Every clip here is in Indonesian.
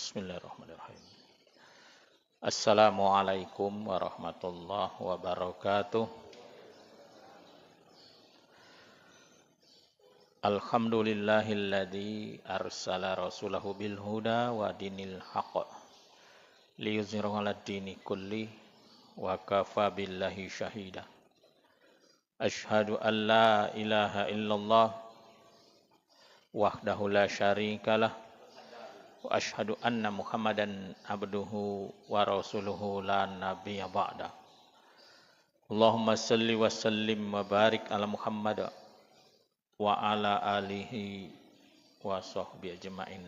Bismillahirrahmanirrahim. Assalamualaikum warahmatullahi wabarakatuh. Alhamdulillahilladzi arsala rasulahu bil huda wa dinil haqq liyuzhirahu 'alad dini kulli wa kafa billahi syahida. Asyhadu an la ilaha illallah wahdahu la syarikalah wa asyhadu anna Muhammadan abduhu wa rasuluhu la nabiyya ba'da. Allahumma salli wa sallim wa barik ala Muhammad wa ala alihi wa sahbihi ajma'in.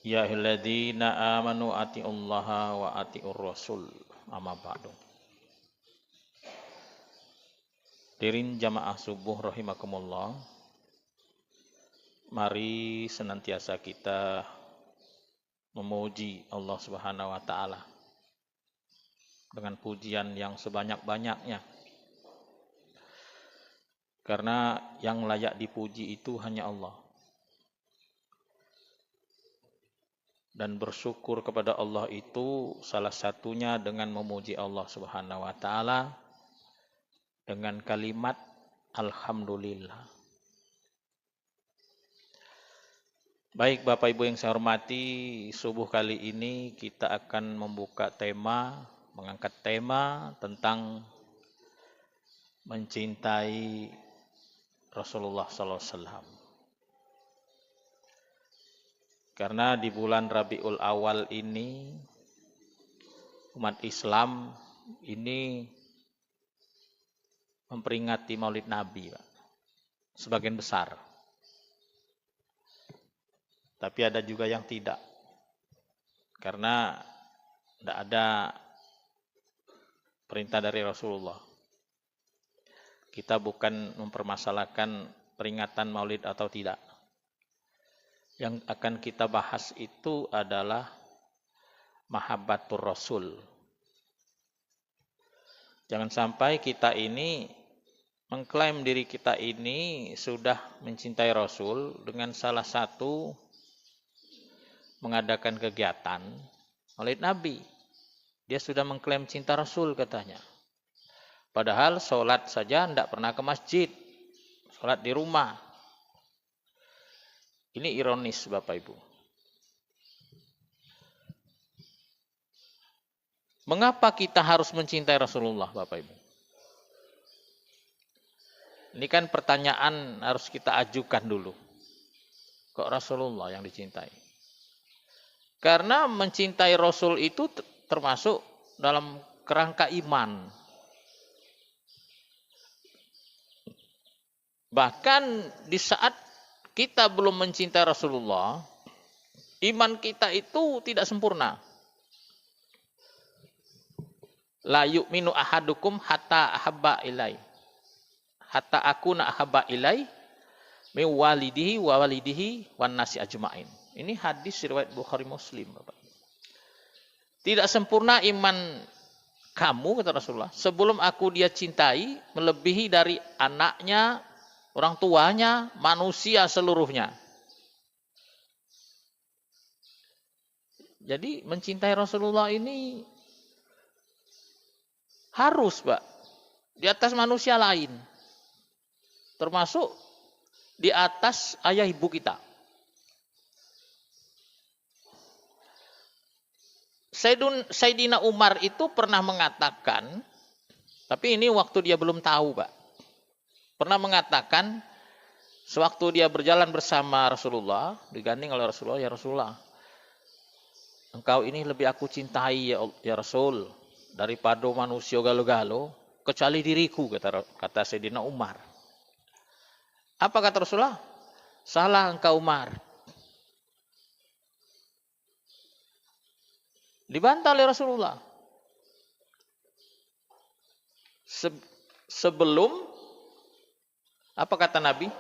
Ya ayyuhalladzina amanu atiullaha wa atiur rasul. Amma ba'du. Hadirin jamaah subuh rahimakumullah. Mari senantiasa kita memuji Allah Subhanahu wa taala dengan pujian yang sebanyak-banyaknya. Karena yang layak dipuji itu hanya Allah. Dan bersyukur kepada Allah itu salah satunya dengan memuji Allah Subhanahu wa taala dengan kalimat alhamdulillah. Baik Bapak Ibu yang saya hormati, subuh kali ini kita akan mengangkat tema tentang mencintai Rasulullah sallallahu alaihi wasallam. Karena di bulan Rabiul Awal ini umat Islam ini memperingati Maulid Nabi, Pak. Sebagian besar. Tapi ada juga yang tidak. Karena tidak ada perintah dari Rasulullah. Kita bukan mempermasalahkan peringatan Maulid atau tidak. Yang akan kita bahas itu adalah mahabbatur Rasul. Jangan sampai kita ini mengklaim diri kita ini sudah mencintai Rasul dengan salah satu mengadakan kegiatan Maulid Nabi. Dia sudah mengklaim cinta Rasul katanya. Padahal sholat saja tidak pernah ke masjid. Sholat di rumah. Ini ironis Bapak Ibu. Mengapa kita harus mencintai Rasulullah Bapak Ibu? Ini kan pertanyaan harus kita ajukan dulu. Kok Rasulullah yang dicintai? Karena mencintai Rasul itu termasuk dalam kerangka iman. Bahkan di saat kita belum mencintai Rasulullah, iman kita itu tidak sempurna. La yu'minu ahadukum hatta ahabba ilai. Hatta akuna ahabba ilai min walidihi wa walidihi wan nasi ajmain. Ini hadis riwayat Bukhari Muslim, Bapak. Tidak sempurna iman kamu kata Rasulullah sebelum aku dia cintai melebihi dari anaknya, orang tuanya, manusia seluruhnya. Jadi mencintai Rasulullah ini harus, Pak, di atas manusia lain. Termasuk di atas ayah ibu kita. Sayyidina Umar itu pernah mengatakan, tapi ini waktu dia belum tahu, Pak. Pernah mengatakan, sewaktu dia berjalan bersama Rasulullah, digandeng oleh Rasulullah, ya Rasulullah, engkau ini lebih aku cintai ya Rasul, daripada manusia galo-galo, kecuali diriku, kata Sayyidina Umar. Apa kata Rasulullah? Salah engkau Umar. Dibantah oleh Rasulullah. Sebelum, apa kata Nabi?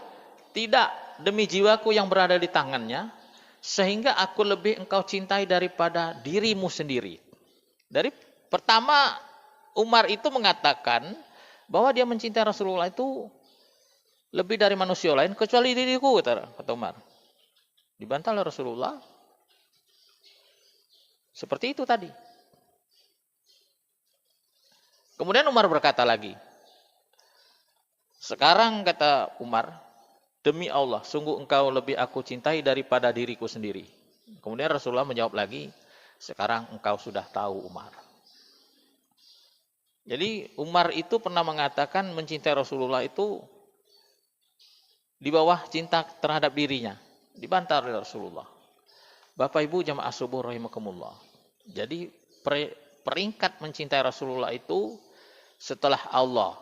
Tidak, demi jiwaku yang berada di tangannya, sehingga aku lebih engkau cintai daripada dirimu sendiri. Dari pertama, Umar itu mengatakan bahwa dia mencintai Rasulullah itu lebih dari manusia lain, kecuali diriku, kata Umar. Dibantah oleh Rasulullah. Seperti itu tadi. Kemudian Umar berkata lagi. Sekarang kata Umar, demi Allah, sungguh engkau lebih aku cintai daripada diriku sendiri. Kemudian Rasulullah menjawab lagi, sekarang engkau sudah tahu Umar. Jadi Umar itu pernah mengatakan mencintai Rasulullah itu di bawah cinta terhadap dirinya. Dibantah oleh Rasulullah. Bapak Ibu jamaah subuh rahimakumullah. Jadi peringkat mencintai Rasulullah itu setelah Allah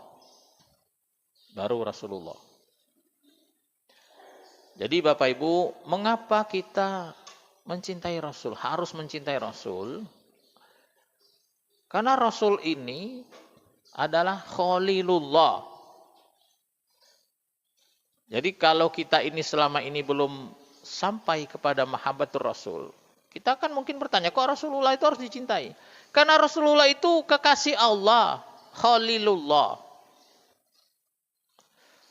baru Rasulullah. Jadi Bapak Ibu, mengapa kita mencintai Rasul? Harus mencintai Rasul. Karena Rasul ini adalah Khalilullah. Jadi kalau kita ini selama ini belum sampai kepada mahabbatur Rasul, kita akan mungkin bertanya, kok Rasulullah itu harus dicintai? Karena Rasulullah itu kekasih Allah, Khalilullah.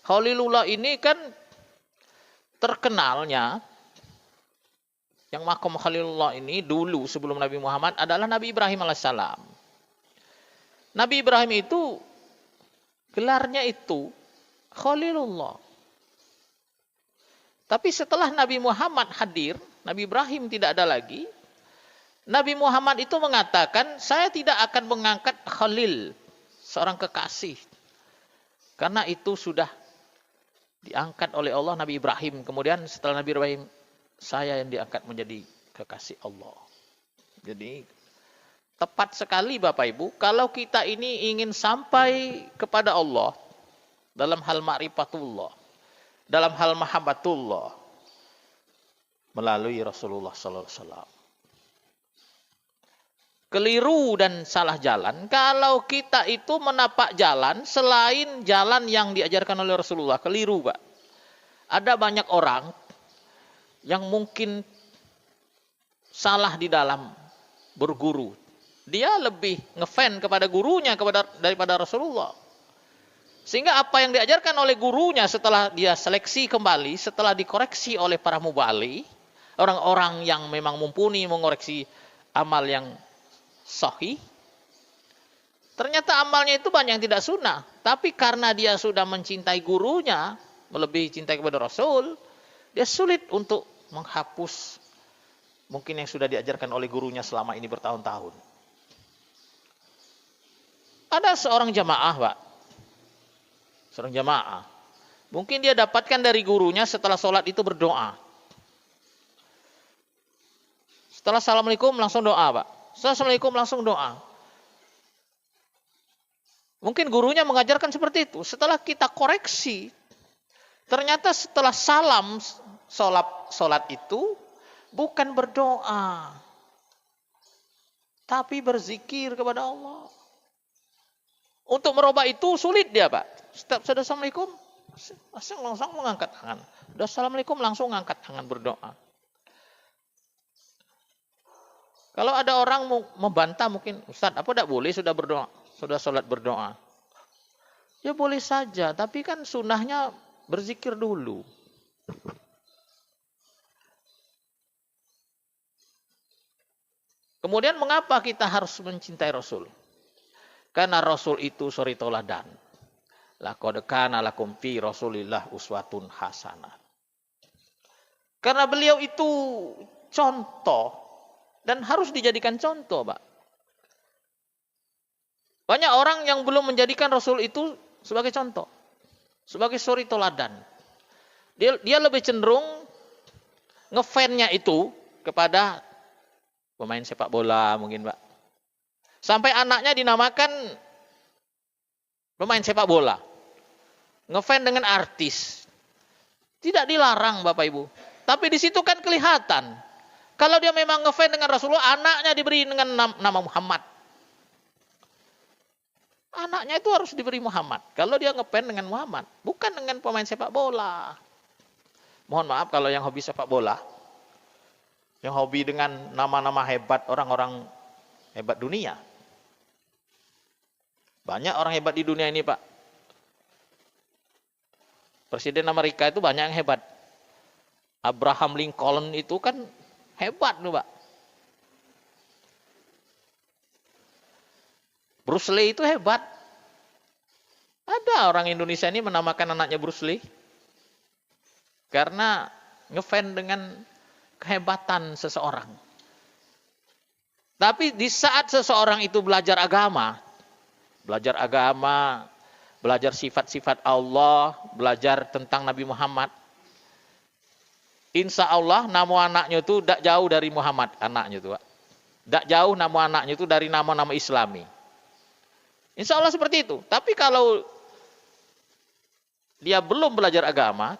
Khalilullah ini kan terkenalnya, yang makom Khalilullah ini dulu sebelum Nabi Muhammad adalah Nabi Ibrahim alaihissalam. Nabi Ibrahim itu gelarnya itu Khalilullah. Tapi setelah Nabi Muhammad hadir, Nabi Ibrahim tidak ada lagi, Nabi Muhammad itu mengatakan, saya tidak akan mengangkat Khalil, seorang kekasih. Karena itu sudah diangkat oleh Allah Nabi Ibrahim. Kemudian setelah Nabi Ibrahim, saya yang diangkat menjadi kekasih Allah. Jadi tepat sekali Bapak Ibu, kalau kita ini ingin sampai kepada Allah dalam hal ma'rifatullah, dalam hal mahabbatullah, melalui Rasulullah sallallahu alaihi wasallam. Keliru dan salah jalan kalau kita itu menapak jalan selain jalan yang diajarkan oleh Rasulullah. Keliru, Pak. Ada banyak orang yang mungkin salah di dalam berguru. Dia lebih ngefan kepada gurunya daripada Rasulullah. Sehingga apa yang diajarkan oleh gurunya setelah dia seleksi kembali, setelah dikoreksi oleh para mubali, orang-orang yang memang mumpuni mengoreksi amal yang sahih, ternyata amalnya itu banyak yang tidak sunnah. Tapi karena dia sudah mencintai gurunya, melebihi cinta kepada Rasul, dia sulit untuk menghapus mungkin yang sudah diajarkan oleh gurunya selama ini bertahun-tahun. Ada seorang jamaah, Pak. Seorang jamaah. Mungkin dia dapatkan dari gurunya setelah sholat itu berdoa. Setelah assalamualaikum langsung doa, Pak. Setelah assalamualaikum langsung doa. Mungkin gurunya mengajarkan seperti itu. Setelah kita koreksi, ternyata setelah salam sholat itu bukan berdoa, tapi berzikir kepada Allah. Untuk merubah itu sulit dia, Pak. Setiap sudah assalamualaikum, langsung mengangkat tangan. Sudah assalamualaikum langsung mengangkat tangan berdoa. Kalau ada orang mau membantah mungkin, Ustaz, apa tidak boleh sudah berdoa, sudah sholat berdoa? Ya boleh saja, tapi kan sunnahnya berzikir dulu. Kemudian mengapa kita harus mencintai Rasul? Karena Rasul itu suri toladan. Laqad kana lakum fi Rasulillah uswatun hasanah. Karena beliau itu contoh dan harus dijadikan contoh, Pak. Banyak orang yang belum menjadikan Rasul itu sebagai contoh, sebagai suri toladan. Dia lebih cenderung ngefans-nya itu kepada pemain sepak bola mungkin, Pak. Sampai anaknya dinamakan pemain sepak bola. Ngefans dengan artis. Tidak dilarang Bapak Ibu. Tapi di situ kan kelihatan. Kalau dia memang ngefans dengan Rasulullah, anaknya diberi dengan nama Muhammad. Anaknya itu harus diberi Muhammad. Kalau dia ngefans dengan Muhammad. Bukan dengan pemain sepak bola. Mohon maaf kalau yang hobi sepak bola. Yang hobi dengan nama-nama hebat orang-orang hebat dunia. Banyak orang hebat di dunia ini, Pak. Presiden Amerika itu banyak yang hebat. Abraham Lincoln itu kan hebat tuh, Pak. Bruce Lee itu hebat. Ada orang Indonesia ini menamakan anaknya Bruce Lee karena ngefans dengan kehebatan seseorang. Tapi di saat seseorang itu belajar agama, belajar sifat-sifat Allah, belajar tentang Nabi Muhammad, insya Allah nama anaknya itu tidak jauh dari Muhammad, anaknya itu, Pak. Tidak jauh nama anaknya itu dari nama-nama Islami. Insya Allah seperti itu. Tapi kalau dia belum belajar agama,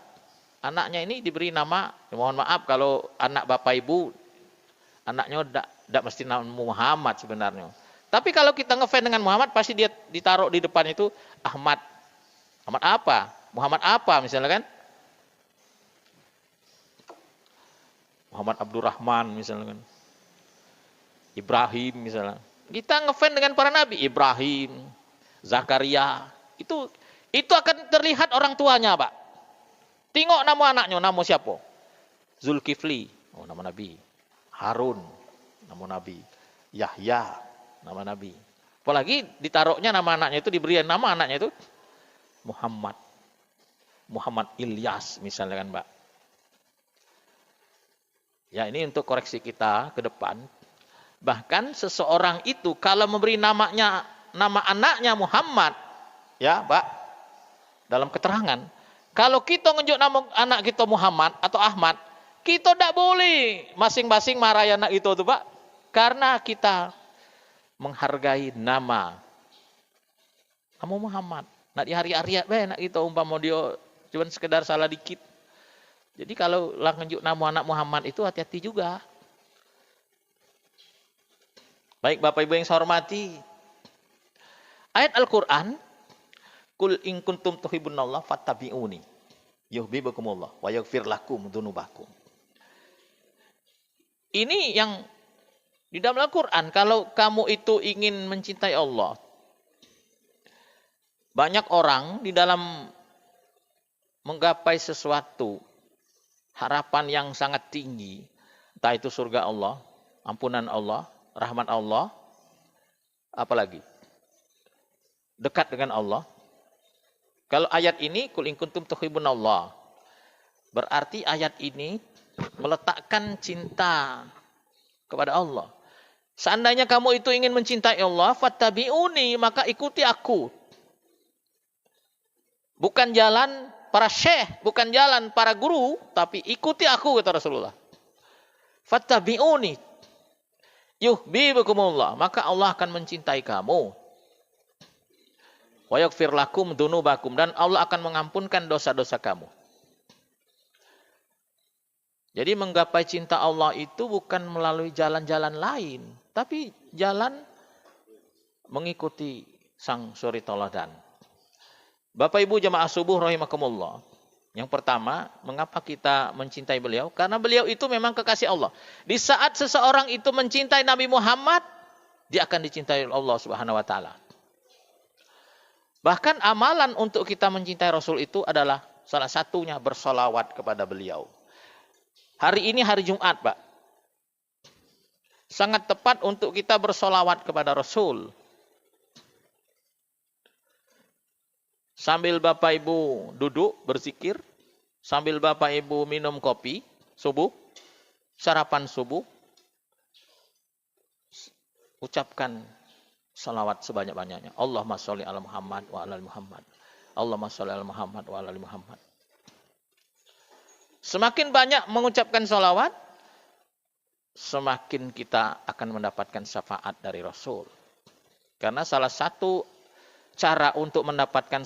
anaknya ini diberi nama, mohon maaf kalau anak bapak ibu, anaknya tidak mesti nama Muhammad sebenarnya. Tapi kalau kita ngefans dengan Muhammad, pasti dia ditaruh di depan itu Ahmad. Ahmad apa? Muhammad apa misalnya kan? Muhammad Abdurrahman misalnya kan. Ibrahim misalnya. Kita ngefans dengan para nabi, Ibrahim, Zakaria, itu akan terlihat orang tuanya, Pak. Tengok nama anaknya, nama siapa? Zulkifli, oh nama nabi. Harun, nama nabi. Yahya, nama nabi. Apalagi ditaruhnya nama anaknya itu, diberi nama anaknya itu Muhammad. Muhammad Ilyas misalnya kan, Pak. Ya, ini untuk koreksi kita ke depan. Bahkan seseorang itu kalau memberi nama anaknya Muhammad, ya, Pak, dalam keterangan, kalau kita nunjuk nama anak kita Muhammad atau Ahmad, kita tidak boleh masing-masing marahi anak itu tuh, Pak, karena kita menghargai nama Muhammad. Nak di hari-hari nak kita umpama dia cuma sekedar salah dikit. Jadi kalau lah nunjuk nama anak Muhammad itu hati-hati juga. Baik Bapak Ibu yang saya hormati, ayat Al-Quran, Kul in kuntum tuhibbunallah fattabi'uni yuhibbukumullah wa yaghfir lakum dzunubakum. Ini yang di dalam Al-Quran, kalau kamu itu ingin mencintai Allah, banyak orang di dalam menggapai sesuatu, harapan yang sangat tinggi, entah itu surga Allah, ampunan Allah, rahmat Allah, apalagi dekat dengan Allah. Kalau ayat ini kul in kuntum tuhibbunallah, berarti ayat ini meletakkan cinta kepada Allah. Seandainya kamu itu ingin mencintai Allah, fattabi'uni, maka ikuti aku. Bukan jalan para syekh, bukan jalan para guru, tapi ikuti aku, kata Rasulullah. Fattabi'uni yuhibbukumullah, maka Allah akan mencintai kamu. Wa yaghfir lakum dzunubakum, dan Allah akan mengampunkan dosa-dosa kamu. Jadi menggapai cinta Allah itu bukan melalui jalan-jalan lain, tapi jalan mengikuti sang suri tauladan. Bapak Ibu jamaah subuh rahimakumullah. Yang pertama, mengapa kita mencintai beliau? Karena beliau itu memang kekasih Allah. Di saat seseorang itu mencintai Nabi Muhammad, dia akan dicintai Allah Subhanahu wa taala. Bahkan amalan untuk kita mencintai Rasul itu adalah salah satunya bersolawat kepada beliau. Hari ini hari Jumat, Pak. Sangat tepat untuk kita bersolawat kepada Rasul. Sambil Bapak Ibu duduk berzikir, sambil Bapak Ibu minum kopi subuh, sarapan subuh, ucapkan salawat sebanyak-banyaknya. Allahumma sholli ala Muhammad wa ala ali Muhammad. Allahumma sholli ala Muhammad wa ala ali Muhammad. Semakin banyak mengucapkan salawat, semakin kita akan mendapatkan syafaat dari Rasul. Karena salah satu cara untuk mendapatkan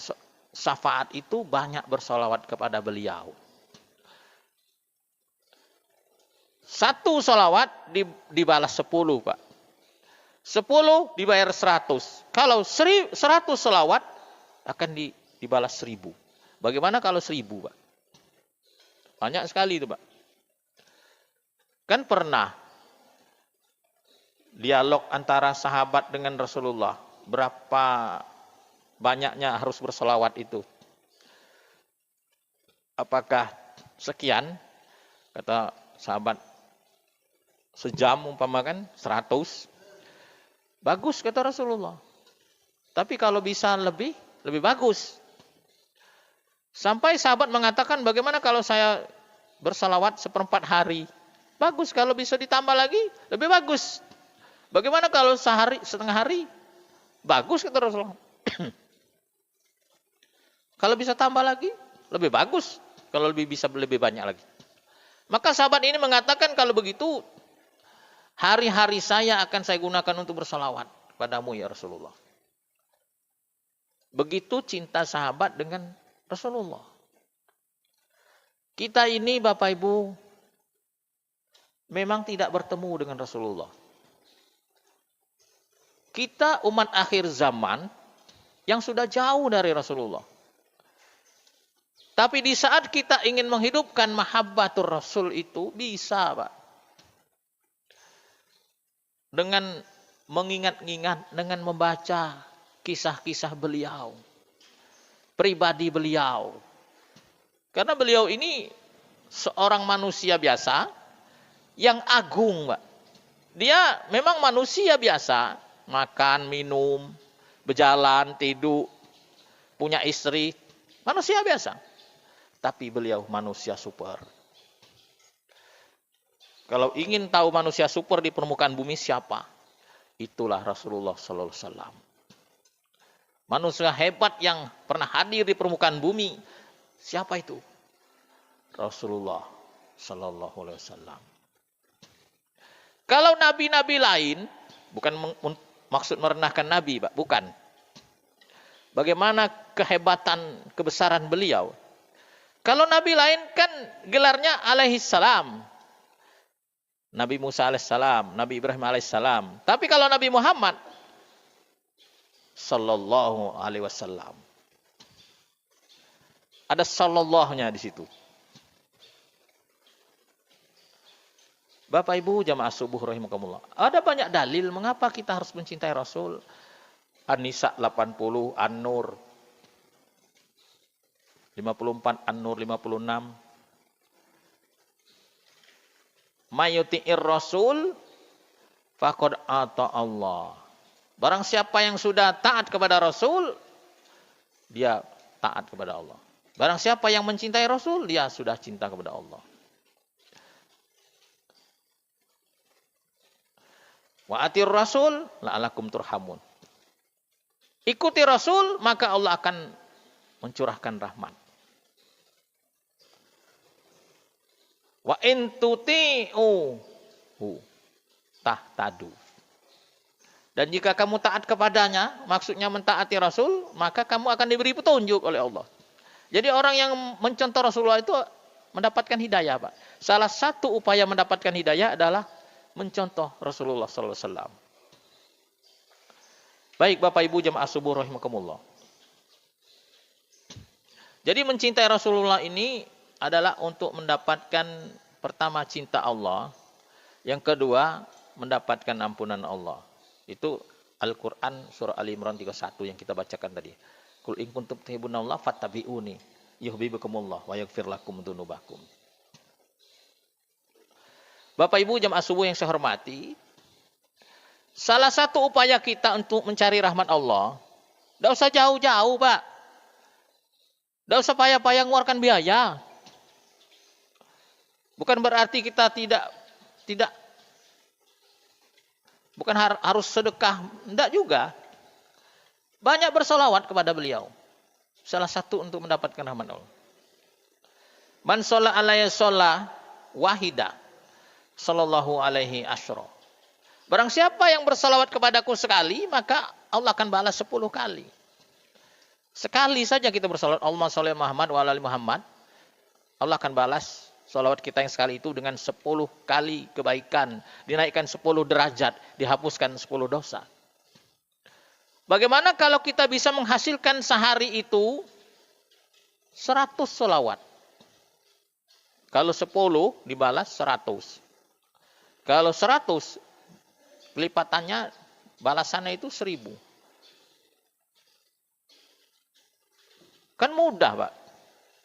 syafaat itu banyak bersolawat kepada beliau. Satu solawat dibalas 10, Pak. 10 dibayar 100. Kalau 100 solawat akan dibalas 1000. Bagaimana kalau 1000, Pak? Banyak sekali itu, Pak. Kan pernah dialog antara sahabat dengan Rasulullah. Berapa banyaknya harus bersolawat itu? Apakah sekian? Kata sahabat, sejam umpamakan 100. Bagus kata Rasulullah. Tapi kalau bisa lebih bagus. Sampai sahabat mengatakan, bagaimana kalau saya bersalawat 1/4 hari? Bagus, kalau bisa ditambah lagi lebih bagus. Bagaimana kalau sehari, setengah hari? Bagus kata Rasulullah. Kalau bisa tambah lagi lebih bagus. Kalau bisa lebih banyak lagi. Maka sahabat ini mengatakan, kalau begitu hari-hari saya akan saya gunakan untuk bersalawat padamu ya Rasulullah. Begitu cinta sahabat dengan Rasulullah. Kita ini Bapak Ibu memang tidak bertemu dengan Rasulullah. Kita umat akhir zaman yang sudah jauh dari Rasulullah. Tapi di saat kita ingin menghidupkan mahabbatur Rasul itu bisa, Pak. Dengan mengingat-ingat, dengan membaca kisah-kisah beliau, pribadi beliau. Karena beliau ini seorang manusia biasa yang agung, Pak. Dia memang manusia biasa, makan, minum, berjalan, tidur, punya istri, manusia biasa. Tapi beliau manusia super. Kalau ingin tahu manusia super di permukaan bumi siapa? Itulah Rasulullah sallallahu alaihi wasallam. Manusia hebat yang pernah hadir di permukaan bumi. Siapa itu? Rasulullah sallallahu alaihi wasallam. Kalau nabi-nabi lain, bukan maksud merendahkan nabi, Pak, bukan. Bagaimana kehebatan, kebesaran beliau? Kalau nabi lain kan gelarnya alaihi salam. Nabi Musa alaihissalam, Nabi Ibrahim alaihissalam. Tapi kalau Nabi Muhammad sallallahu alaihi wasallam, ada sallallahnya di situ. Bapak Ibu jamaah subuh rahimakumullah. Ada banyak dalil mengapa kita harus mencintai Rasul. An-Nisa 80, An-Nur 54, An-Nur 56. Mayuti'ir Rasul faqad ata Allah. Barang siapa yang sudah taat kepada Rasul, dia taat kepada Allah. Barang siapa yang mencintai Rasul, dia sudah cinta kepada Allah. Wa atir Rasul la'alakum turhamun. Ikuti Rasul, maka Allah akan mencurahkan rahmat. Wa in tuti'u tahtadu. Dan jika kamu taat kepadanya, maksudnya mentaati Rasul, maka kamu akan diberi petunjuk oleh Allah. Jadi orang yang mencontoh Rasulullah itu mendapatkan hidayah, Pak. Salah satu upaya mendapatkan hidayah adalah mencontoh Rasulullah sallallahu alaihi wasallam. Baik Bapak Ibu jamaah subuh rahimakumullah. Jadi mencintai Rasulullah ini adalah untuk mendapatkan pertama cinta Allah, yang kedua mendapatkan ampunan Allah. Itu Al-Qur'an surah Ali Imran 31 yang kita bacakan tadi. Qul in kuntum tuhibbunallah fattabi'uni yuhibbukumullah wa yaghfir lakum dzunubakum. Bapak Ibu jamaah subuh yang saya hormati, salah satu upaya kita untuk mencari rahmat Allah, tidak usah jauh-jauh, Pak. Tidak usah payah-payah mengeluarkan biaya. Bukan berarti kita tidak bukan harus sedekah, tidak juga. Banyak bersolawat kepada beliau. Salah satu untuk mendapatkan rahmat Allah. Man sholla alaihi sholla wahida sallallahu alaihi asyra. Barang siapa yang bersalawat kepadaku sekali, maka Allah akan balas 10 kali. Sekali saja kita bersalawat, Allahumma sholli Muhammad wa ala ali Muhammad, Allah akan balas salawat kita yang sekali itu dengan 10 kali kebaikan, dinaikkan 10 derajat, dihapuskan 10 dosa. Bagaimana kalau kita bisa menghasilkan sehari itu 100 salawat? Kalau 10 dibalas 100. Kalau 100 lipatannya, balasannya itu 1000. Kan mudah, Pak.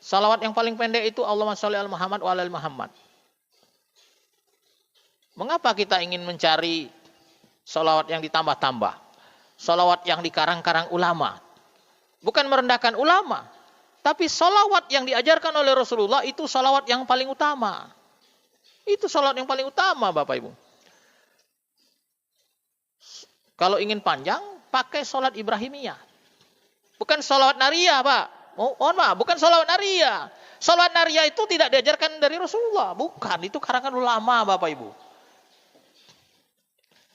Salawat yang paling pendek itu Allahumma sholli ala Muhammad wa ala ali Muhammad. Mengapa kita ingin mencari sholawat yang ditambah-tambah? Sholawat yang dikarang-karang ulama. Bukan merendahkan ulama. Tapi sholawat yang diajarkan oleh Rasulullah itu sholawat yang paling utama. Itu sholawat yang paling utama Bapak Ibu. Kalau ingin panjang, pakai sholat Ibrahimiyah. Bukan sholawat nariyah Pak. Mohon maaf, bukan sholawat nariyah. Sholawat nariyah itu tidak diajarkan dari Rasulullah. Bukan, itu karangan ulama Bapak Ibu.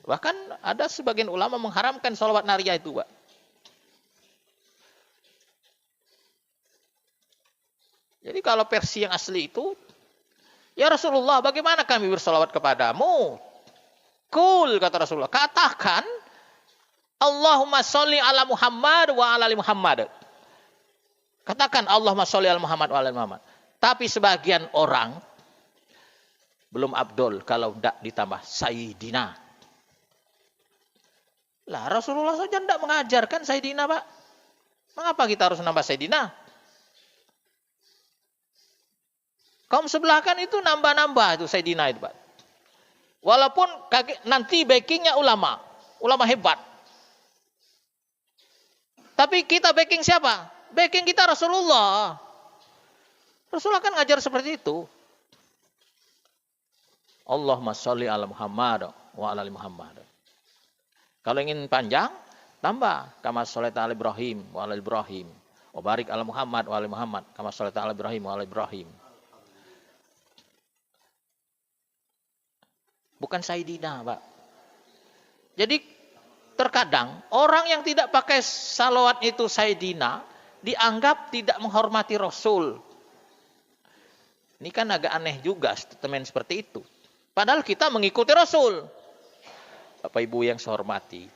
Bahkan ada sebagian ulama mengharamkan sholawat nariyah itu Pak. Jadi kalau versi yang asli itu, ya Rasulullah, bagaimana kami bersolawat kepadamu? Kul, kata Rasulullah, katakan, Allahumma sholli ala Muhammad wa ala ali Muhammad. Katakan, Allahumma sholli ala Muhammad wa ala ali Muhammad. Tapi sebagian orang, belum abdul kalau tidak ditambah Sayyidina. Lah Rasulullah saja tidak mengajarkan Sayyidina Pak. Mengapa kita harus nambah Sayyidina? Kaum sebelah kan itu nambah-nambah itu Sayyidina itu Pak. Walaupun nanti backingnya ulama hebat. Tapi kita backing siapa? Backing kita Rasulullah. Rasulullah kan ngajar seperti itu. Allahumma sholli ala Muhammad wa ala ali Muhammad. Kalau ingin panjang, tambah kama sholaita ala Ibrahim wa ala Ibrahim. Wa barik ala Muhammad wa ala Muhammad kama sholaita ala Ibrahim wa ala Ibrahim. Bukan Sayyidina, Pak. Jadi terkadang orang yang tidak pakai salawat itu Sayyidina dianggap tidak menghormati Rasul. Ini kan agak aneh juga statement seperti itu. Padahal kita mengikuti Rasul. Bapak Ibu yang saya hormati.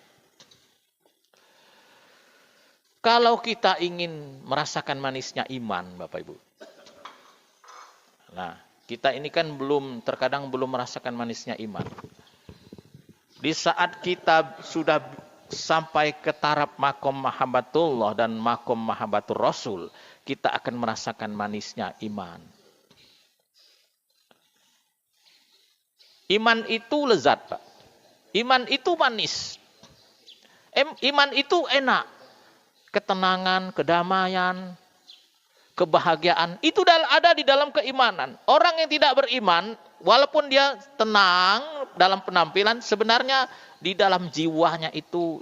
Kalau kita ingin merasakan manisnya iman, Bapak Ibu. Nah, kita ini kan terkadang belum merasakan manisnya iman. Di saat kita sudah sampai ke taraf makom mahabbatullah dan makom mahabbatur Rasul, kita akan merasakan manisnya iman. Iman itu lezat, Pak. Iman itu manis. Iman itu enak. Ketenangan, kedamaian, kebahagiaan. Itu ada di dalam keimanan. Orang yang tidak beriman, walaupun dia tenang dalam penampilan, sebenarnya di dalam jiwanya itu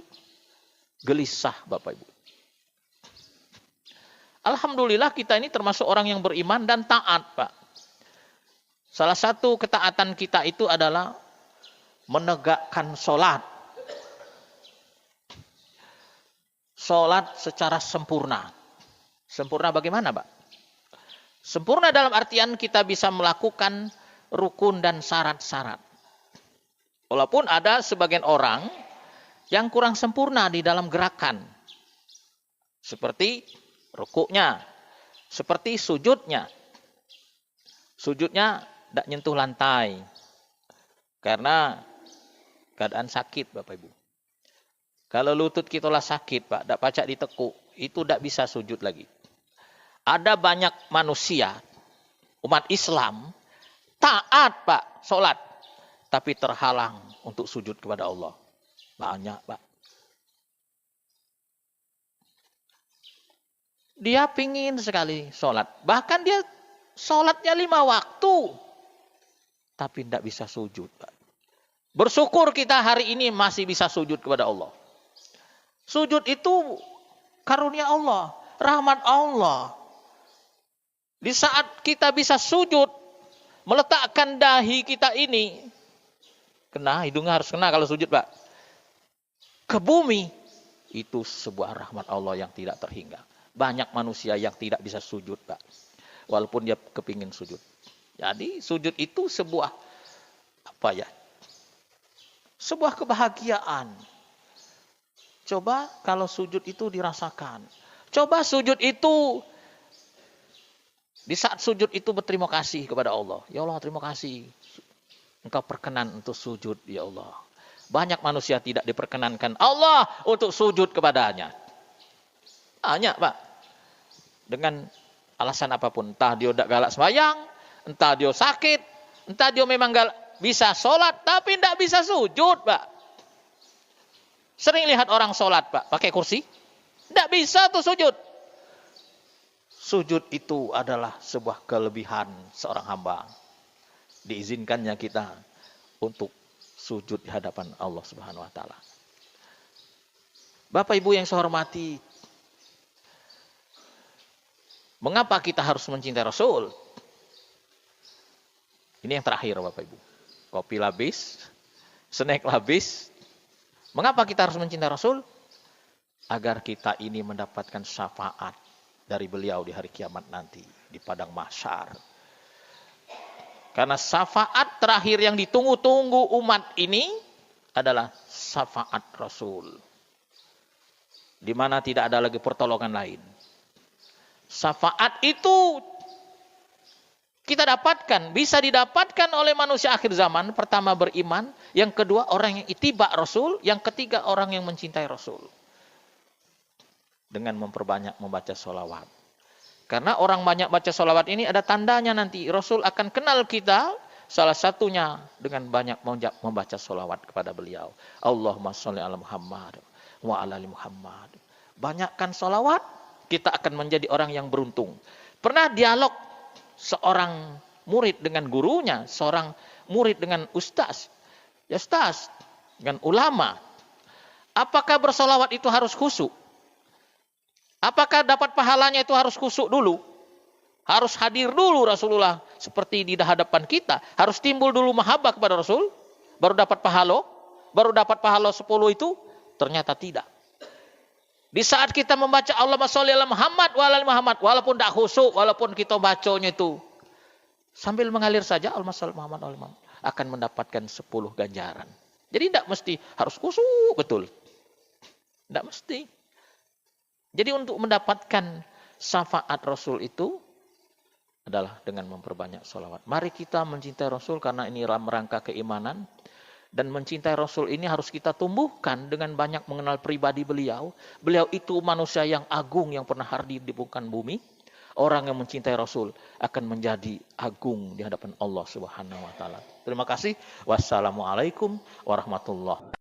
gelisah, Bapak Ibu. Alhamdulillah kita ini termasuk orang yang beriman dan taat, Pak. Salah satu ketaatan kita itu adalah menegakkan sholat. Sholat secara sempurna. Sempurna bagaimana, Pak? Sempurna dalam artian kita bisa melakukan rukun dan syarat-syarat. Walaupun ada sebagian orang yang kurang sempurna di dalam gerakan. Seperti rukuknya, seperti sujudnya. Sujudnya tidak nyentuh lantai. Karena keadaan sakit, Bapak Ibu. Kalau lutut kita lah sakit, Pak, tidak pacak ditekuk, itu tidak bisa sujud lagi. Ada banyak manusia, umat Islam, taat, Pak, sholat. Tapi terhalang untuk sujud kepada Allah. Banyak, Pak. Dia pingin sekali sholat. Bahkan dia sholatnya 5 waktu. Tapi tidak bisa sujud, Pak. Bersyukur kita hari ini masih bisa sujud kepada Allah. Sujud itu karunia Allah, rahmat Allah. Di saat kita bisa sujud, meletakkan dahi kita ini, hidungnya harus kena kalau sujud, Pak, ke bumi, itu sebuah rahmat Allah yang tidak terhingga. Banyak manusia yang tidak bisa sujud, Pak, walaupun dia kepingin sujud. Jadi sujud itu sebuah sebuah kebahagiaan. Coba kalau sujud itu dirasakan. Coba sujud itu, di saat sujud itu berterima kasih kepada Allah. Ya Allah, terima kasih. Engkau perkenan untuk sujud, ya Allah. Banyak manusia tidak diperkenankan Allah untuk sujud kepadanya. Banyak, Pak. Dengan alasan apapun. Entah dia tidak galak sembahyang, entah dia sakit, entah dia memang bisa sholat tapi tidak bisa sujud, Pak. Sering lihat orang sholat, Pak, pakai kursi. Tidak bisa tuh sujud. Sujud itu adalah sebuah kelebihan seorang hamba. Diizinkannya kita untuk sujud di hadapan Allah Subhanahu wa taala. Bapak Ibu yang saya hormati, mengapa kita harus mencintai Rasul? Ini yang terakhir, Bapak Ibu. Kopi habis, snack habis. Mengapa kita harus mencintai Rasul? Agar kita ini mendapatkan syafaat dari beliau di hari kiamat nanti di padang mahsyar. Karena syafaat terakhir yang ditunggu-tunggu umat ini adalah syafaat Rasul. Di mana tidak ada lagi pertolongan lain. Syafaat itu kita dapatkan, bisa didapatkan oleh manusia akhir zaman. Pertama beriman, yang kedua orang yang ittiba Rasul, yang ketiga orang yang mencintai Rasul. Dengan memperbanyak membaca sholawat. Karena orang banyak baca sholawat ini ada tandanya nanti. Rasul akan kenal kita, salah satunya dengan banyak membaca sholawat kepada beliau. Allahumma sholli ala Muhammad wa ala ali Muhammad. Banyakkan sholawat, kita akan menjadi orang yang beruntung. Pernah dialog seorang murid dengan gurunya, seorang murid dengan ustaz. Ya ustaz, dengan ulama. Apakah bersolawat itu harus khusyuk? Apakah dapat pahalanya itu harus khusyuk dulu? Harus hadir dulu Rasulullah seperti di hadapan kita. Harus timbul dulu mahabbah kepada Rasul, baru dapat pahala? Baru dapat pahala 10 itu? Ternyata tidak. Di saat kita membaca Allahumma sholli ala Muhammad wa ala ali Muhammad, walaupun tidak khusyuk, walaupun kita bacanya itu sambil mengalir saja Allahumma sholli Muhammad wa ala ali Muhammad, akan mendapatkan 10 ganjaran. Jadi tidak mesti harus khusyuk betul. Tidak mesti. Jadi untuk mendapatkan syafaat Rasul itu adalah dengan memperbanyak sholawat. Mari kita mencintai Rasul karena ini dalam rangka keimanan. Dan mencintai Rasul ini harus kita tumbuhkan dengan banyak mengenal pribadi beliau. Beliau itu manusia yang agung yang pernah hadir di permukaan bumi. Orang yang mencintai Rasul akan menjadi agung di hadapan Allah Subhanahu wa taala. Terima kasih. Wassalamualaikum warahmatullahi wabarakatuh.